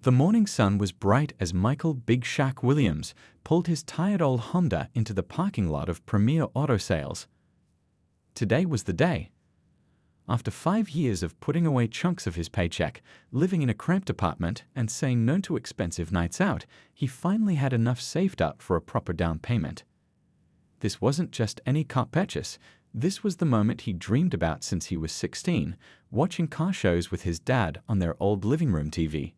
The morning sun was bright as Michael "Big Shaq" Williams pulled his tired old Honda into the parking lot of Premier Auto Sales. Today was the day. After 5 years of putting away chunks of his paycheck, living in a cramped apartment, and saying no to expensive nights out, he finally had enough saved up for a proper down payment. This wasn't just any car purchase. This was the moment he dreamed about since he was 16, watching car shows with his dad on their old living room TV.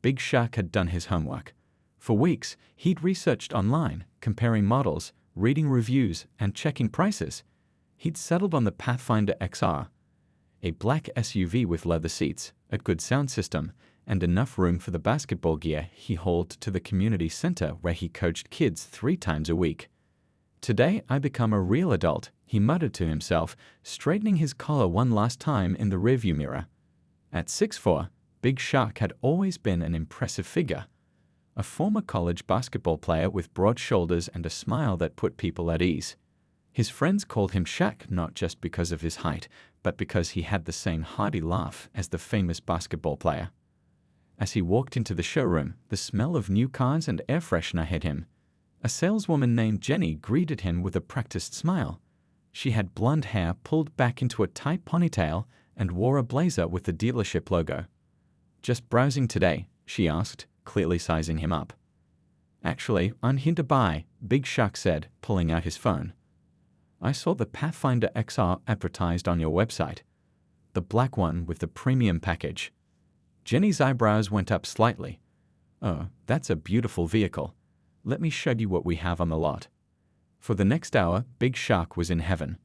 Big Shaq had done his homework. For weeks, he'd researched online, comparing models, reading reviews, and checking prices. He'd settled on the Pathfinder XR, a black SUV with leather seats, a good sound system, and enough room for the basketball gear he hauled to the community center where he coached kids 3 times a week. "Today I become a real adult," he muttered to himself, straightening his collar one last time in the rearview mirror. At 6'4", Big Shaq had always been an impressive figure. A former college basketball player with broad shoulders and a smile that put people at ease. His friends called him Shaq not just because of his height, but because he had the same hearty laugh as the famous basketball player. As he walked into the showroom, the smell of new cars and air freshener hit him. A saleswoman named Jenny greeted him with a practiced smile. She had blonde hair pulled back into a tight ponytail and wore a blazer with the dealership logo. "Just browsing today?" she asked, clearly sizing him up. "Actually, I'm here to buy," Big Shaq said, pulling out his phone. "I saw the Pathfinder XR advertised on your website. The black one with the premium package." Jenny's eyebrows went up slightly. "Oh, that's a beautiful vehicle. Let me show you what we have on the lot." For the next hour, Big Shaq was in heaven.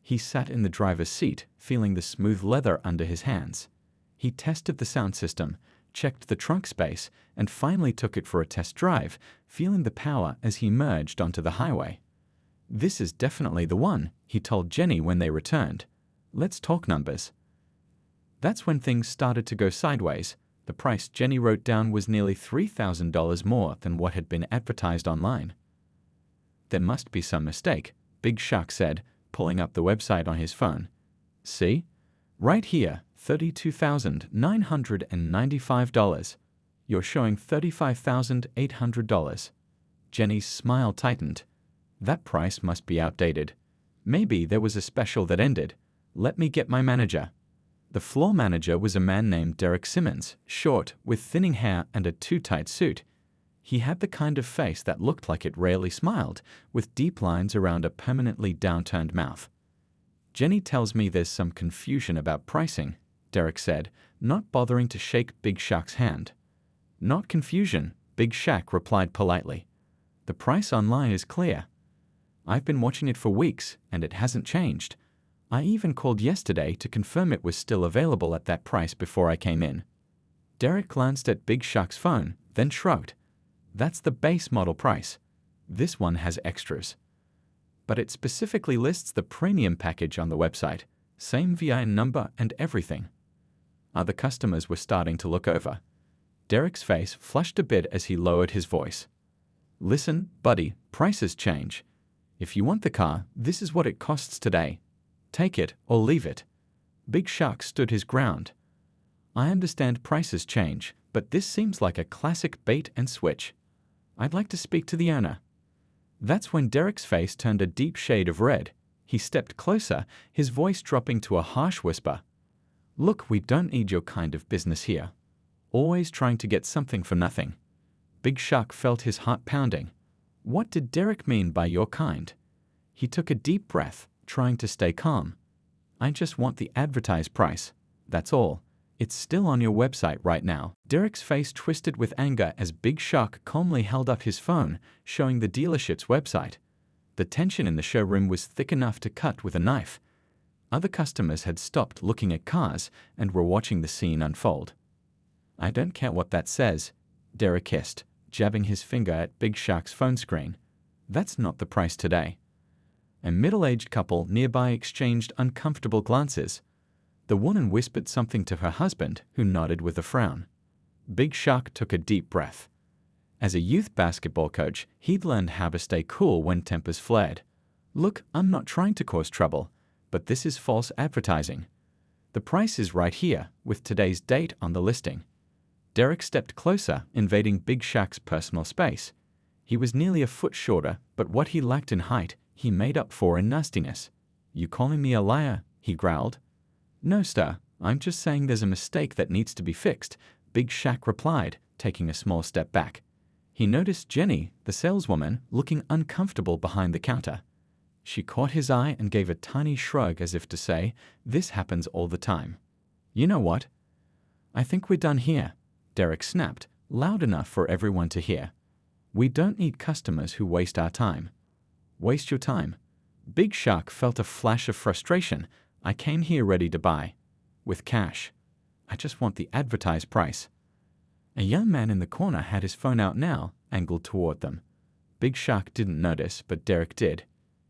He sat in the driver's seat, feeling the smooth leather under his hands. He tested the sound system, checked the trunk space, and finally took it for a test drive, feeling the power as he merged onto the highway. "This is definitely the one," he told Jenny when they returned. "Let's talk numbers." That's when things started to go sideways. The price Jenny wrote down was nearly $3,000 more than what had been advertised online. "There must be some mistake," Big Shaq said, pulling up the website on his phone. "See? Right here, $32,995. You're showing $35,800. Jenny's smile tightened. "That price must be outdated. Maybe there was a special that ended. Let me get my manager." The floor manager was a man named Derek Simmons, short, with thinning hair and a too-tight suit. He had the kind of face that looked like it rarely smiled, with deep lines around a permanently downturned mouth. "Jenny tells me there's some confusion about pricing," Derek said, not bothering to shake Big Shaq's hand. "Not confusion," Big Shaq replied politely. "The price online is clear. I've been watching it for weeks, and it hasn't changed. I even called yesterday to confirm it was still available at that price before I came in." Derek glanced at Big Shaq's phone, then shrugged. "That's the base model price. This one has extras. But it specifically lists the premium package on the website, same VIN number and everything." Other customers were starting to look over. Derek's face flushed a bit as he lowered his voice. "Listen, buddy, prices change. If you want the car, this is what it costs today. Take it or leave it." Big Shaq stood his ground. "I understand prices change, but this seems like a classic bait and switch. I'd like to speak to the owner." That's when Derek's face turned a deep shade of red. He stepped closer, his voice dropping to a harsh whisper. "Look, we don't need your kind of business here. Always trying to get something for nothing." Big Shaq felt his heart pounding. What did Derek mean by your kind? He took a deep breath, trying to stay calm. "I just want the advertised price. That's all. It's still on your website right now." Derek's face twisted with anger as Big Shaq calmly held up his phone, showing the dealership's website. The tension in the showroom was thick enough to cut with a knife. Other customers had stopped looking at cars and were watching the scene unfold. "I don't care what that says," Derek hissed, jabbing his finger at Big Shaq's phone screen. "That's not the price today." A middle-aged couple nearby exchanged uncomfortable glances. The woman whispered something to her husband, who nodded with a frown. Big Shaq took a deep breath. As a youth basketball coach, he'd learned how to stay cool when tempers flared. "Look, I'm not trying to cause trouble, but this is false advertising. The price is right here, with today's date on the listing." Derek stepped closer, invading Big Shaq's personal space. He was nearly a foot shorter, but what he lacked in height, he made up for in nastiness. "You calling me a liar?" he growled. "No, sir. I'm just saying there's a mistake that needs to be fixed," Big Shaq replied, taking a small step back. He noticed Jenny, the saleswoman, looking uncomfortable behind the counter. She caught his eye and gave a tiny shrug as if to say, "This happens all the time." "You know what? I think we're done here," Derek snapped, loud enough for everyone to hear. "We don't need customers who waste our time." "Waste your time?" Big Shaq felt a flash of frustration. "I came here ready to buy. With cash. I just want the advertised price." A young man in the corner had his phone out now, angled toward them. Big Shaq didn't notice, but Derek did.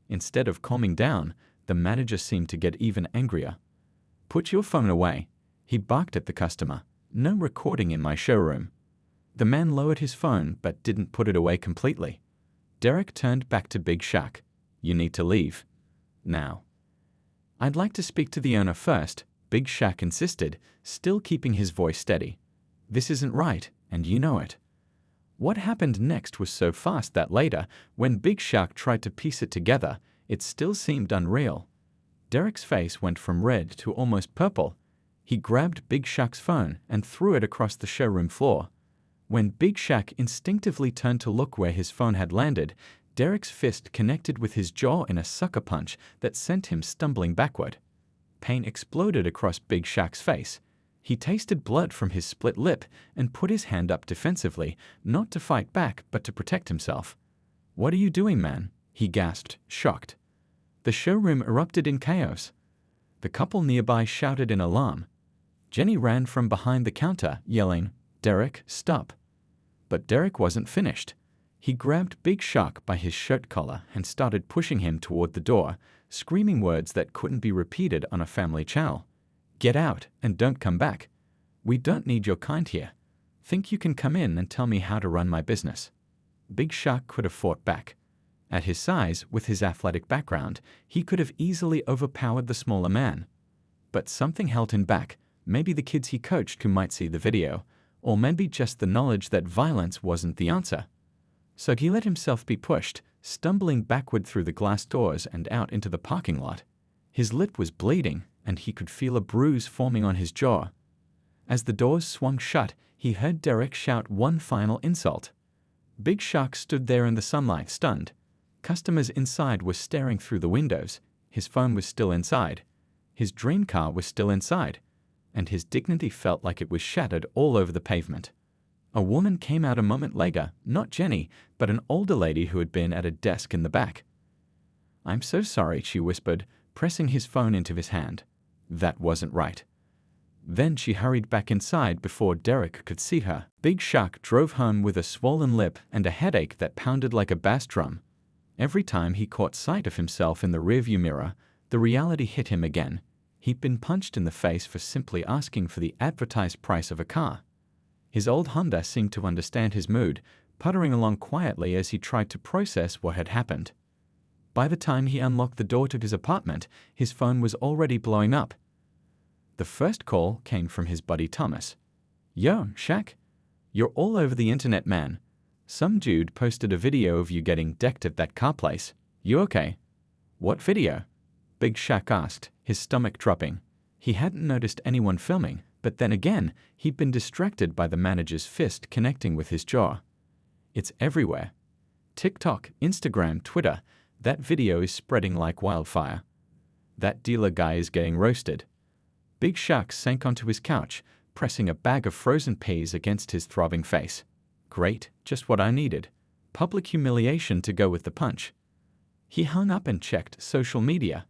Instead of calming down, the manager seemed to get even angrier. "Put your phone away," he barked at the customer. "No recording in my showroom." The man lowered his phone but didn't put it away completely. Derek turned back to Big Shaq. "You need to leave. Now." "I'd like to speak to the owner first," Big Shaq insisted, still keeping his voice steady. "This isn't right, and you know it." What happened next was so fast that later, when Big Shaq tried to piece it together, it still seemed unreal. Derek's face went from red to almost purple. He grabbed Big Shaq's phone and threw it across the showroom floor. When Big Shaq instinctively turned to look where his phone had landed, Derek's fist connected with his jaw in a sucker punch that sent him stumbling backward. Pain exploded across Big Shaq's face. He tasted blood from his split lip and put his hand up defensively, not to fight back but to protect himself. "What are you doing, man?" he gasped, shocked. The showroom erupted in chaos. The couple nearby shouted in alarm. Jenny ran from behind the counter, yelling, "Derek, stop." But Derek wasn't finished. He grabbed Big Shaq by his shirt collar and started pushing him toward the door, screaming words that couldn't be repeated on a family channel. "Get out and don't come back. We don't need your kind here. Think you can come in and tell me how to run my business?" Big Shaq could have fought back. At his size, with his athletic background, he could have easily overpowered the smaller man. But something held him back, maybe the kids he coached who might see the video, or maybe just the knowledge that violence wasn't the answer. So he let himself be pushed, stumbling backward through the glass doors and out into the parking lot. His lip was bleeding, and he could feel a bruise forming on his jaw. As the doors swung shut, he heard Derek shout one final insult. Big Shaq stood there in the sunlight, stunned. Customers inside were staring through the windows. His phone was still inside. His dream car was still inside. And his dignity felt like it was shattered all over the pavement. A woman came out a moment later, not Jenny, but an older lady who had been at a desk in the back. "I'm so sorry," she whispered, pressing his phone into his hand. That wasn't right. Then she hurried back inside before Derek could see her. Big Shaq drove home with a swollen lip and a headache that pounded like a bass drum. Every time he caught sight of himself in the rearview mirror, the reality hit him again. He'd been punched in the face for simply asking for the advertised price of a car. His old Honda seemed to understand his mood, puttering along quietly as he tried to process what had happened. By the time he unlocked the door to his apartment, his phone was already blowing up. The first call came from his buddy Thomas. "Yo, Shaq? You're all over the internet, man. Some dude posted a video of you getting decked at that car place. You okay?" "What video?" Big Shaq asked, his stomach dropping. He hadn't noticed anyone filming, but then again, he'd been distracted by the manager's fist connecting with his jaw. "It's everywhere. TikTok, Instagram, Twitter. That video is spreading like wildfire. That dealer guy is getting roasted." Big Shaq sank onto his couch, pressing a bag of frozen peas against his throbbing face. Great, just what I needed. Public humiliation to go with the punch. He hung up and checked social media.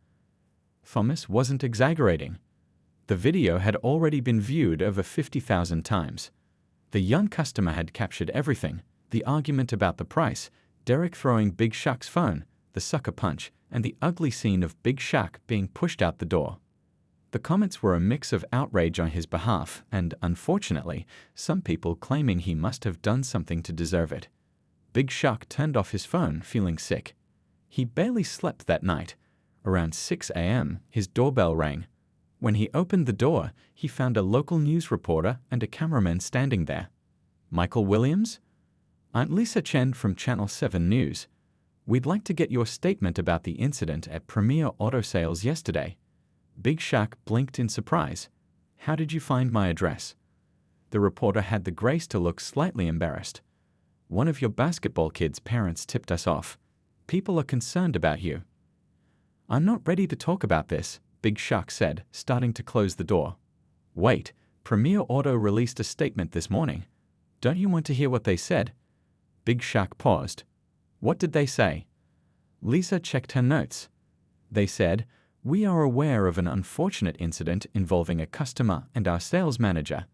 Thomas wasn't exaggerating. The video had already been viewed over 50,000 times. The young customer had captured everything: the argument about the price, Derek throwing Big Shaq's phone, the sucker punch, and the ugly scene of Big Shaq being pushed out the door. The comments were a mix of outrage on his behalf and, unfortunately, some people claiming he must have done something to deserve it. Big Shaq turned off his phone, feeling sick. He barely slept that night. Around 6 a.m., his doorbell rang. When he opened the door, he found a local news reporter and a cameraman standing there. Michael Williams? I'm Lisa Chen from Channel 7 News. We'd like to get your statement about the incident at Premier Auto Sales yesterday. Big Shaq blinked in surprise. How did you find my address? The reporter had the grace to look slightly embarrassed. One of your basketball kids' parents tipped us off. People are concerned about you. I'm not ready to talk about this, Big Shaq said, starting to close the door. Wait, Premier Auto released a statement this morning. Don't you want to hear what they said? Big Shaq paused. What did they say? Lisa checked her notes. They said, "We are aware of an unfortunate incident involving a customer and our sales manager.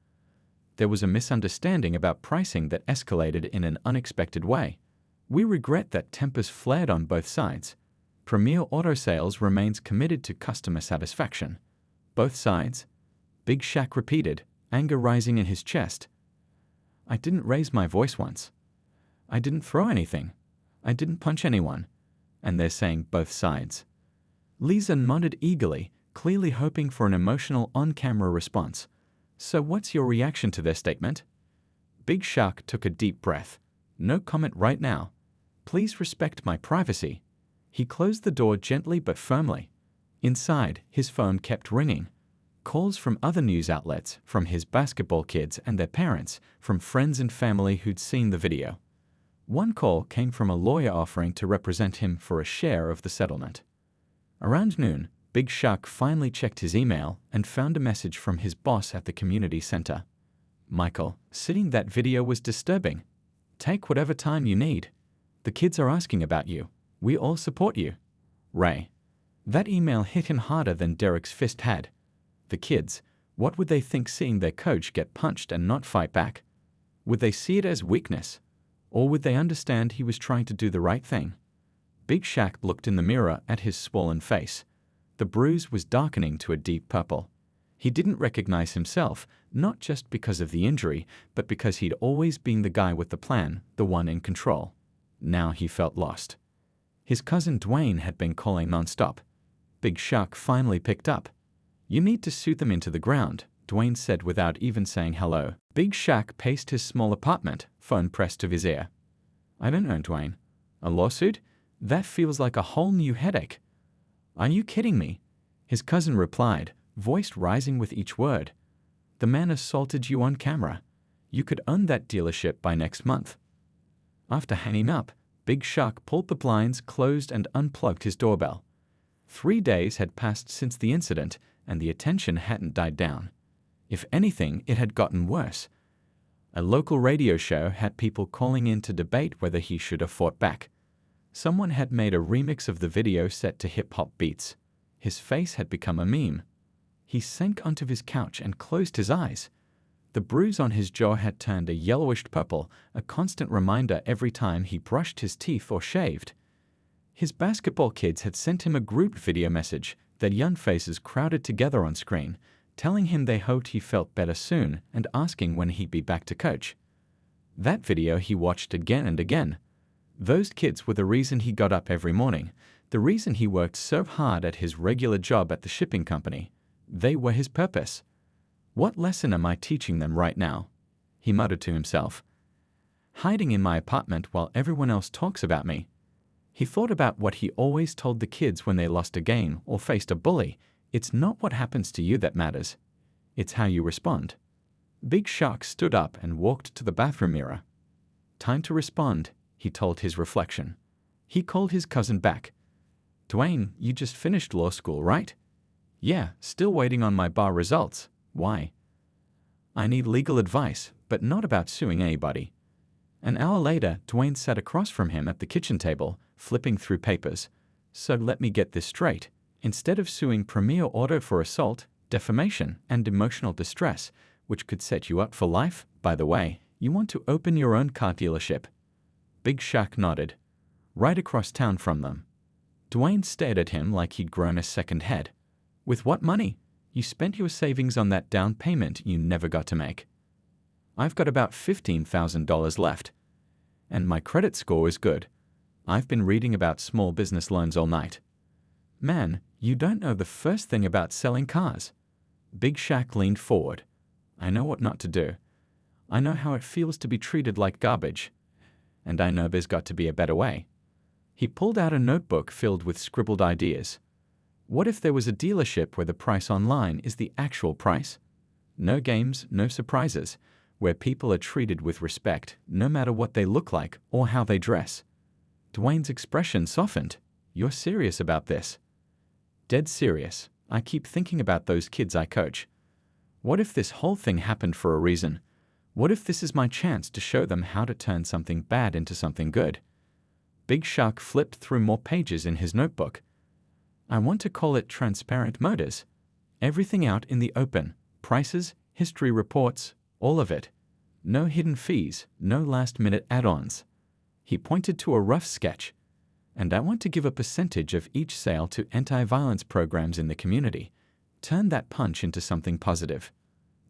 There was a misunderstanding about pricing that escalated in an unexpected way. We regret that tempers flared on both sides. Premier Auto Sales remains committed to customer satisfaction." Both sides? Big Shaq repeated, anger rising in his chest. I didn't raise my voice once. I didn't throw anything. I didn't punch anyone. And they're saying both sides. Lisa nodded eagerly, clearly hoping for an emotional on-camera response. So what's your reaction to their statement? Big Shaq took a deep breath. No comment right now. Please respect my privacy. He closed the door gently but firmly. Inside, his phone kept ringing. Calls from other news outlets, from his basketball kids and their parents, from friends and family who'd seen the video. One call came from a lawyer offering to represent him for a share of the settlement. Around noon, Big Shaq finally checked his email and found a message from his boss at the community center. Michael, seeing that video was disturbing. Take whatever time you need. The kids are asking about you. We all support you. Ray. That email hit him harder than Derek's fist had. The kids, what would they think seeing their coach get punched and not fight back? Would they see it as weakness? Or would they understand he was trying to do the right thing? Big Shaq looked in the mirror at his swollen face. The bruise was darkening to a deep purple. He didn't recognize himself, not just because of the injury, but because he'd always been the guy with the plan, the one in control. Now he felt lost. His cousin Dwayne had been calling nonstop. Big Shaq finally picked up. You need to suit them into the ground, Dwayne said without even saying hello. Big Shaq paced his small apartment, phone pressed to his ear. I don't know, Dwayne. A lawsuit? That feels like a whole new headache. Are you kidding me? His cousin replied, voice rising with each word. The man assaulted you on camera. You could own that dealership by next month. After hanging up, Big Shaq pulled the blinds, closed, and unplugged his doorbell. 3 days had passed since the incident, and the attention hadn't died down. If anything, it had gotten worse. A local radio show had people calling in to debate whether he should have fought back. Someone had made a remix of the video set to hip-hop beats. His face had become a meme. He sank onto his couch and closed his eyes. The bruise on his jaw had turned a yellowish purple, a constant reminder every time he brushed his teeth or shaved. His basketball kids had sent him a group video message, their young faces crowded together on screen, telling him they hoped he felt better soon and asking when he'd be back to coach. That video he watched again and again. Those kids were the reason he got up every morning, the reason he worked so hard at his regular job at the shipping company. They were his purpose. What lesson am I teaching them right now? He muttered to himself. Hiding in my apartment while everyone else talks about me. He thought about what he always told the kids when they lost a game or faced a bully. It's not what happens to you that matters. It's how you respond. Big Shaq stood up and walked to the bathroom mirror. Time to respond, he told his reflection. He called his cousin back. Dwayne, you just finished law school, right? Yeah, still waiting on my bar results. Why? I need legal advice, but not about suing anybody. An hour later, Dwayne sat across from him at the kitchen table, flipping through papers. So let me get this straight. Instead of suing Premier Auto for assault, defamation, and emotional distress, which could set you up for life, by the way, you want to open your own car dealership. Big Shaq nodded. Right across town from them. Dwayne stared at him like he'd grown a second head. With what money? You spent your savings on that down payment you never got to make. I've got about $15,000 left. And my credit score is good. I've been reading about small business loans all night. Man, you don't know the first thing about selling cars. Big Shaq leaned forward. I know what not to do. I know how it feels to be treated like garbage. And I know there's got to be a better way. He pulled out a notebook filled with scribbled ideas. What if there was a dealership where the price online is the actual price? No games, no surprises, where people are treated with respect, no matter what they look like or how they dress. Dwayne's expression softened. You're serious about this? Dead serious. I keep thinking about those kids I coach. What if this whole thing happened for a reason? What if this is my chance to show them how to turn something bad into something good? Big Shaq flipped through more pages in his notebook. I want to call it transparent motors. Everything out in the open. Prices, history reports, all of it. No hidden fees, no last-minute add-ons. He pointed to a rough sketch. And I want to give a percentage of each sale to anti-violence programs in the community. Turn that punch into something positive.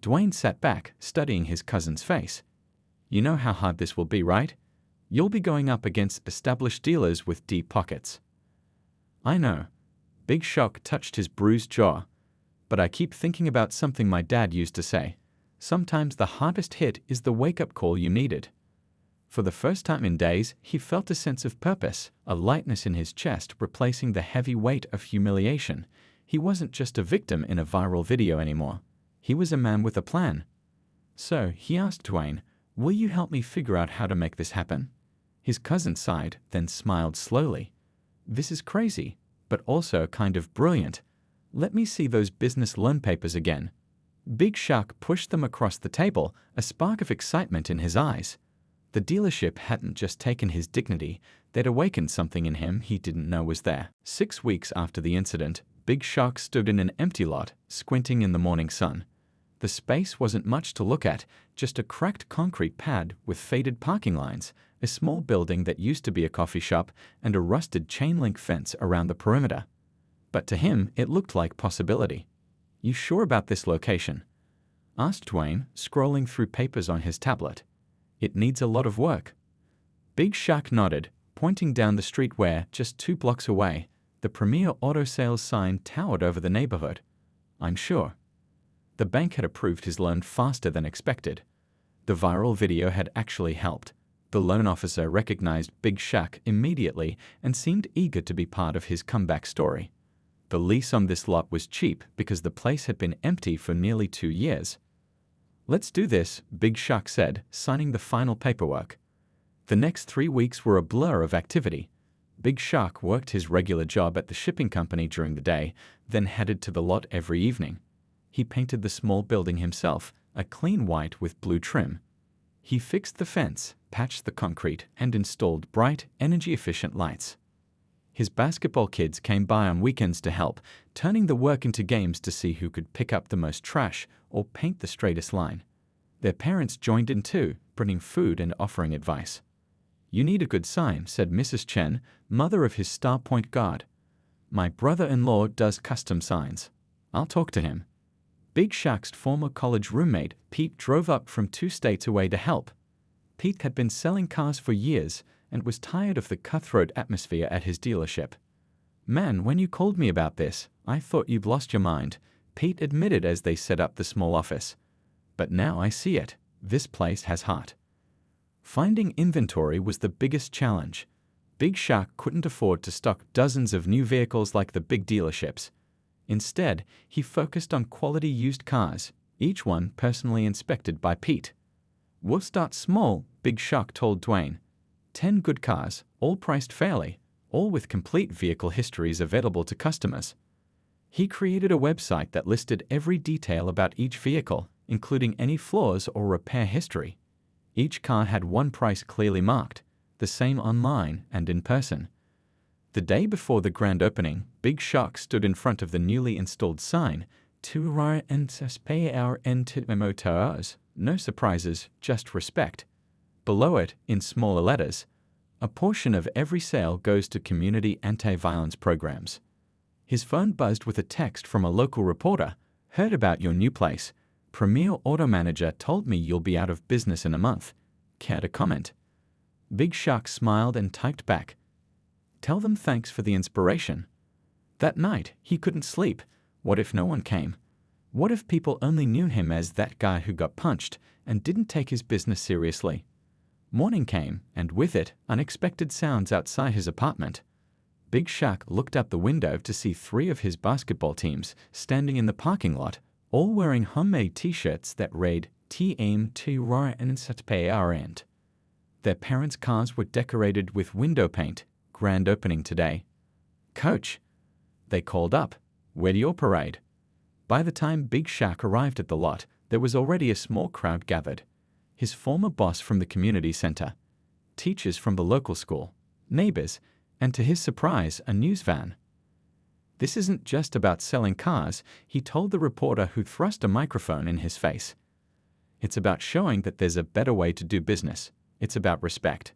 Dwayne sat back, studying his cousin's face. You know how hard this will be, right? You'll be going up against established dealers with deep pockets. I know. Big Shaq touched his bruised jaw. But I keep thinking about something my dad used to say. Sometimes the hardest hit is the wake-up call you needed. For the first time in days, he felt a sense of purpose, a lightness in his chest replacing the heavy weight of humiliation. He wasn't just a victim in a viral video anymore. He was a man with a plan. So he asked Dwayne, will you help me figure out how to make this happen? His cousin sighed, then smiled slowly. This is crazy, but also kind of brilliant. Let me see those business loan papers again. Big Shaq pushed them across the table, a spark of excitement in his eyes. The dealership hadn't just taken his dignity, they'd awakened something in him he didn't know was there. 6 weeks after the incident, Big Shaq stood in an empty lot, squinting in the morning sun. The space wasn't much to look at, just a cracked concrete pad with faded parking lines, a small building that used to be a coffee shop, and a rusted chain-link fence around the perimeter. But to him, it looked like possibility. You sure about this location? Asked Dwayne, scrolling through papers on his tablet. It needs a lot of work. Big Shaq nodded, pointing down the street where, just 2 blocks away, the Premier Auto Sales sign towered over the neighborhood. I'm sure. The bank had approved his loan faster than expected. The viral video had actually helped. The loan officer recognized Big Shaq immediately and seemed eager to be part of his comeback story. The lease on this lot was cheap because the place had been empty for nearly 2 years. Let's do this, Big Shaq said, signing the final paperwork. The next 3 weeks were a blur of activity. Big Shaq worked his regular job at the shipping company during the day, then headed to the lot every evening. He painted the small building himself, a clean white with blue trim. He fixed the fence, patched the concrete, and installed bright, energy-efficient lights. His basketball kids came by on weekends to help, turning the work into games to see who could pick up the most trash or paint the straightest line. Their parents joined in too, bringing food and offering advice. You need a good sign, said Mrs. Chen, mother of his star point guard. My brother-in-law does custom signs. I'll talk to him. Big Shaq's former college roommate, Pete, drove up from 2 states away to help. Pete had been selling cars for years and was tired of the cutthroat atmosphere at his dealership. Man, when you called me about this, I thought you'd lost your mind, Pete admitted as they set up the small office. But now I see it. This place has heart. Finding inventory was the biggest challenge. Big Shaq couldn't afford to stock dozens of new vehicles like the big dealerships. Instead, he focused on quality used cars, each one personally inspected by Pete. We'll start small, Big Shaq told Dwayne. 10 good cars, all priced fairly, all with complete vehicle histories available to customers. He created a website that listed every detail about each vehicle, including any flaws or repair history. Each car had one price clearly marked, the same online and in person. The day before the grand opening, Big Shaq stood in front of the newly installed sign, "To pay our motors." No surprises, just respect. Below it, in smaller letters, a portion of every sale goes to community anti-violence programs. His phone buzzed with a text from a local reporter. Heard about your new place. Premier Auto Manager told me you'll be out of business in a month. Care to comment? Big Shaq smiled and typed back. Tell them thanks for the inspiration. That night, he couldn't sleep. What if no one came? What if people only knew him as that guy who got punched and didn't take his business seriously? Morning came, and with it, unexpected sounds outside his apartment. Big Shaq looked out the window to see 3 of his basketball teams standing in the parking lot, all wearing homemade t-shirts that read "TM to Roar and Satpay." Their parents' cars were decorated with window paint. Grand opening today. "Coach," they called up, "where's your parade?" By the time Big Shaq arrived at the lot, there was already a small crowd gathered. His former boss from the community center, teachers from the local school, neighbors, and to his surprise, a news van. "This isn't just about selling cars," he told the reporter who thrust a microphone in his face. "It's about showing that there's a better way to do business. It's about respect."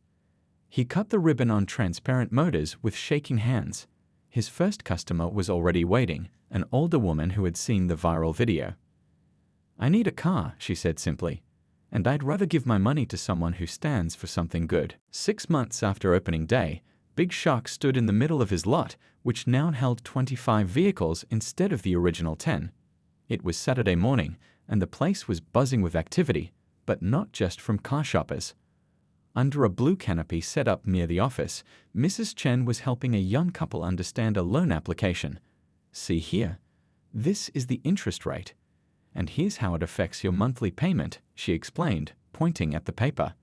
He cut the ribbon on Transparent Motors with shaking hands. His first customer was already waiting, an older woman who had seen the viral video. "I need a car," she said simply, "and I'd rather give my money to someone who stands for something good." 6 months after opening day, Big Shaq stood in the middle of his lot, which now held 25 vehicles instead of the original 10. It was Saturday morning, and the place was buzzing with activity, but not just from car shoppers. Under a blue canopy set up near the office, Mrs. Chen was helping a young couple understand a loan application. "See here. This is the interest rate. And here's how it affects your monthly payment," she explained, pointing at the paper.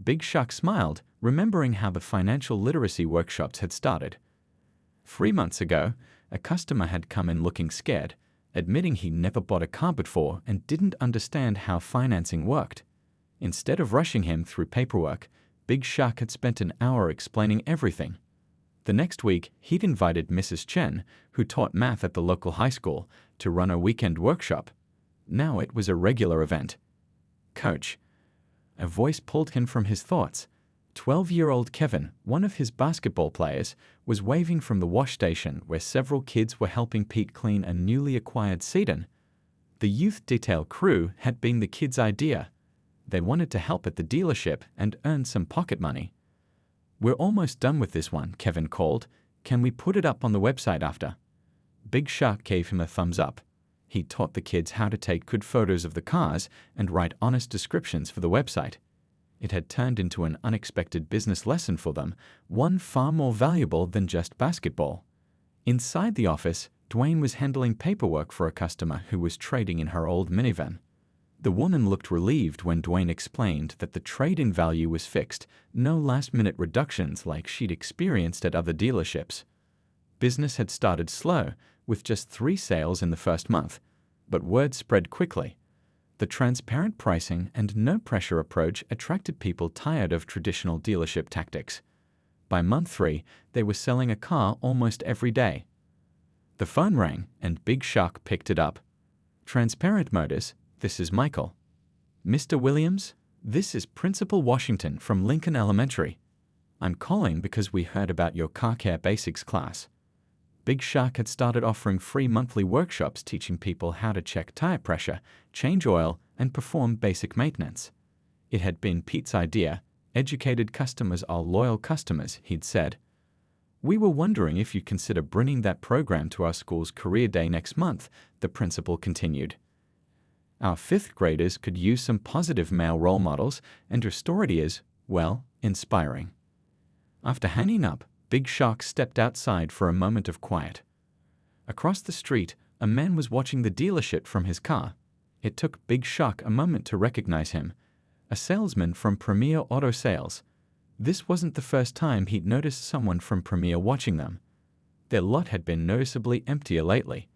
Big Shaq smiled, remembering how the financial literacy workshops had started. 3 months ago, a customer had come in looking scared, admitting he never bought a car before and didn't understand how financing worked. Instead of rushing him through paperwork, Big Shaq had spent an hour explaining everything. The next week, he'd invited Mrs. Chen, who taught math at the local high school, to run a weekend workshop. Now it was a regular event. "Coach." A voice pulled him from his thoughts. 12-year-old Kevin, one of his basketball players, was waving from the wash station where several kids were helping Pete clean a newly acquired sedan. The youth detail crew had been the kids' idea. They wanted to help at the dealership and earn some pocket money. "We're almost done with this one," Kevin called. "Can we put it up on the website after?" Big Shaq gave him a thumbs up. He taught the kids how to take good photos of the cars and write honest descriptions for the website. It had turned into an unexpected business lesson for them, one far more valuable than just basketball. Inside the office, Dwayne was handling paperwork for a customer who was trading in her old minivan. The woman looked relieved when Dwayne explained that the trade-in value was fixed, no last-minute reductions like she'd experienced at other dealerships. Business had started slow, with just 3 sales in the first month, but word spread quickly. The transparent pricing and no-pressure approach attracted people tired of traditional dealership tactics. By month 3, they were selling a car almost every day. The phone rang, and Big Shaq picked it up. "Transparent Motors, this is Michael." "Mr. Williams, this is Principal Washington from Lincoln Elementary. I'm calling because we heard about your car care basics class." Big Shaq had started offering free monthly workshops teaching people how to check tire pressure, change oil, and perform basic maintenance. It had been Pete's idea. "Educated customers are loyal customers," he'd said. "We were wondering if you'd consider bringing that program to our school's career day next month," the principal continued. "Our 5th graders could use some positive male role models, and your story is, well, inspiring." After hanging up, Big Shaq stepped outside for a moment of quiet. Across the street, a man was watching the dealership from his car. It took Big Shaq a moment to recognize him, a salesman from Premier Auto Sales. This wasn't the first time he'd noticed someone from Premier watching them. Their lot had been noticeably emptier lately.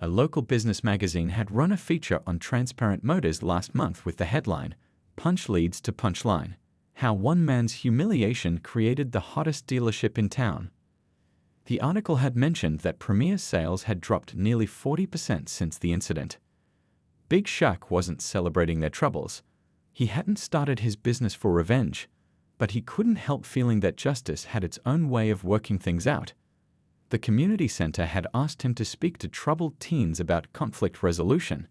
A local business magazine had run a feature on Transparent Motors last month with the headline, "Punch Leads to Punchline: How One Man's Humiliation Created the Hottest Dealership in Town." The article had mentioned that Premier sales had dropped nearly 40% since the incident. Big Shaq wasn't celebrating their troubles. He hadn't started his business for revenge, but he couldn't help feeling that justice had its own way of working things out. The community center had asked him to speak to troubled teens about conflict resolution.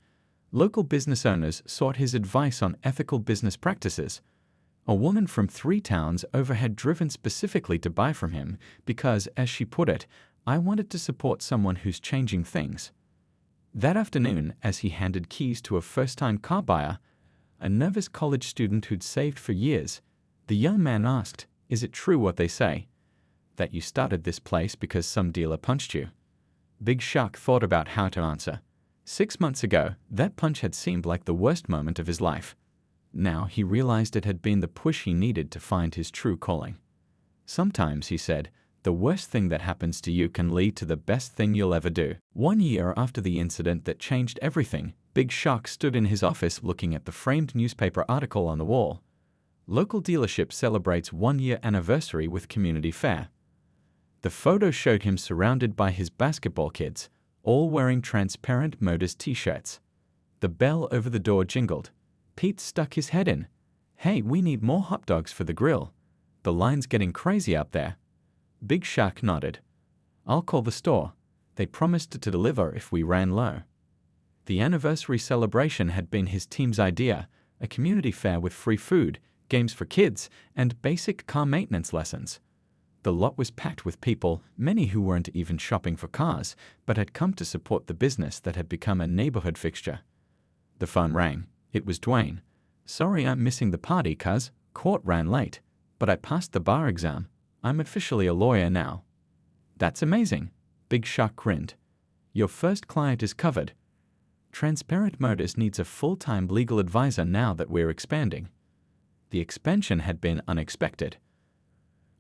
Local business owners sought his advice on ethical business practices. A woman from 3 towns over had driven specifically to buy from him because, as she put it, "I wanted to support someone who's changing things." That afternoon, as he handed keys to a first-time car buyer, a nervous college student who'd saved for years, the young man asked, "Is it true what they say, that you started this place because some dealer punched you?" Big Shaq thought about how to answer. 6 months ago, that punch had seemed like the worst moment of his life. Now he realized it had been the push he needed to find his true calling. Sometimes, he said, the worst thing that happens to you can lead to the best thing you'll ever do. 1 year after the incident that changed everything, Big Shaq stood in his office looking at the framed newspaper article on the wall. Local dealership celebrates 1-year anniversary with community fair. The photo showed him surrounded by his basketball kids, all wearing transparent Motors t-shirts. The bell over the door jingled. Pete stuck his head in. "Hey, we need more hot dogs for the grill. The line's getting crazy out there." Big Shaq nodded. "I'll call the store. They promised to deliver if we ran low." The anniversary celebration had been his team's idea, a community fair with free food, games for kids, and basic car maintenance lessons. The lot was packed with people, many who weren't even shopping for cars, but had come to support the business that had become a neighborhood fixture. The phone rang. It was Dwayne. "Sorry I'm missing the party, cuz court ran late, but I passed the bar exam. I'm officially a lawyer now." "That's amazing." Big Shaq grinned. "Your first client is covered. Transparent Motors needs a full-time legal advisor now that we're expanding." The expansion had been unexpected.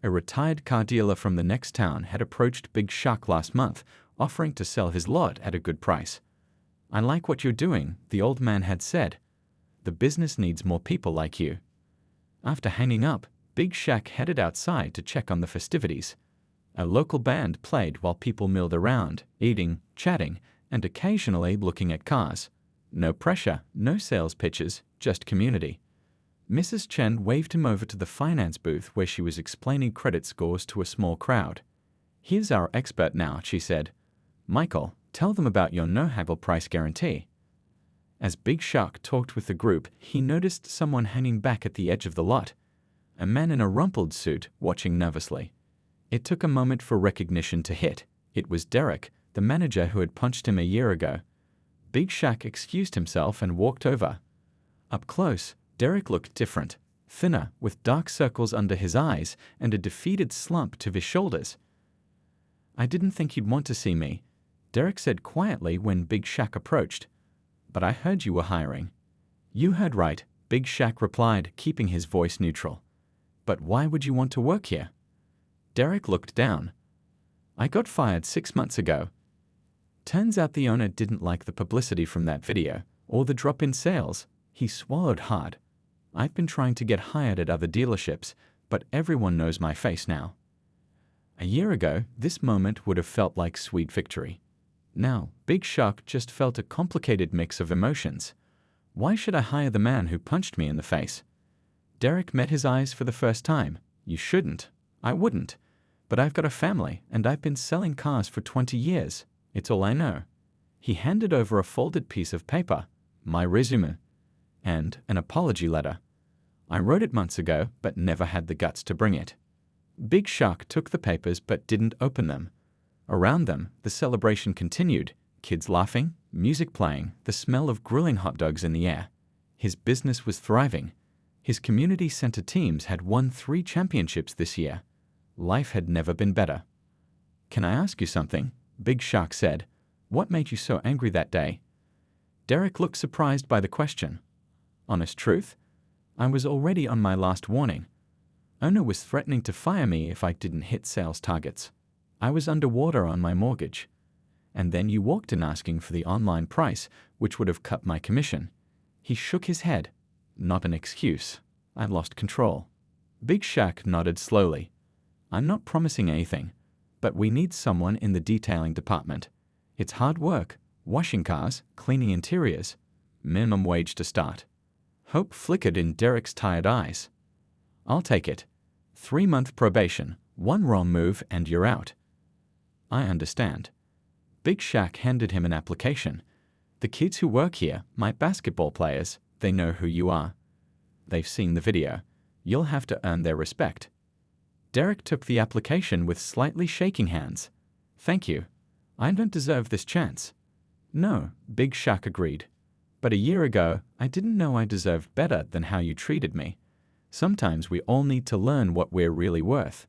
A retired car dealer from the next town had approached Big Shaq last month, offering to sell his lot at a good price. "I like what you're doing," the old man had said. "The business needs more people like you." After hanging up, Big Shaq headed outside to check on the festivities. A local band played while people milled around, eating, chatting, and occasionally looking at cars. No pressure, no sales pitches, just community. Mrs. Chen waved him over to the finance booth where she was explaining credit scores to a small crowd. "Here's our expert now," she said. "Michael, tell them about your no-haggle price guarantee." As Big Shaq talked with the group, he noticed someone hanging back at the edge of the lot. A man in a rumpled suit, watching nervously. It took a moment for recognition to hit. It was Derek, the manager who had punched him a year ago. Big Shaq excused himself and walked over. Up close, Derek looked different, thinner, with dark circles under his eyes and a defeated slump to his shoulders. "I didn't think you'd want to see me," Derek said quietly when Big Shaq approached. "But I heard you were hiring." "You heard right," Big Shaq replied, keeping his voice neutral. "But why would you want to work here?" Derek looked down. "I got fired 6 months ago." Turns out the owner didn't like the publicity from that video, or the drop in sales. He swallowed hard. "I've been trying to get hired at other dealerships, but everyone knows my face now." A year ago, this moment would have felt like sweet victory. Now, Big Shaq just felt a complicated mix of emotions. Why should I hire the man who punched me in the face? Derek met his eyes for the first time. "You shouldn't." "I wouldn't. But I've got a family, and I've been selling cars for 20 years. It's all I know." He handed over a folded piece of paper, "My resume," and an apology letter. "I wrote it months ago, but never had the guts to bring it." Big Shaq took the papers but didn't open them. Around them, the celebration continued, kids laughing, music playing, the smell of grilling hot dogs in the air. His business was thriving. His community center teams had won 3 championships this year. Life had never been better. "Can I ask you something?" Big Shaq said. "What made you so angry that day?" Derek looked surprised by the question. "Honest truth? I was already on my last warning. Owner was threatening to fire me if I didn't hit sales targets. I was underwater on my mortgage. And then you walked in asking for the online price, which would have cut my commission." He shook his head. "Not an excuse. I lost control." Big Shaq nodded slowly. "I'm not promising anything, but we need someone in the detailing department. It's hard work, washing cars, cleaning interiors. Minimum wage to start." Hope flickered in Derek's tired eyes. "I'll take it. 3-month probation, 1 wrong move and you're out." "I understand." Big Shaq handed him an application. "The kids who work here, my basketball players, they know who you are. They've seen the video. You'll have to earn their respect." Derek took the application with slightly shaking hands. "Thank you. I don't deserve this chance." No, Big Shaq agreed. But a year ago, I didn't know I deserved better than how you treated me. Sometimes we all need to learn what we're really worth.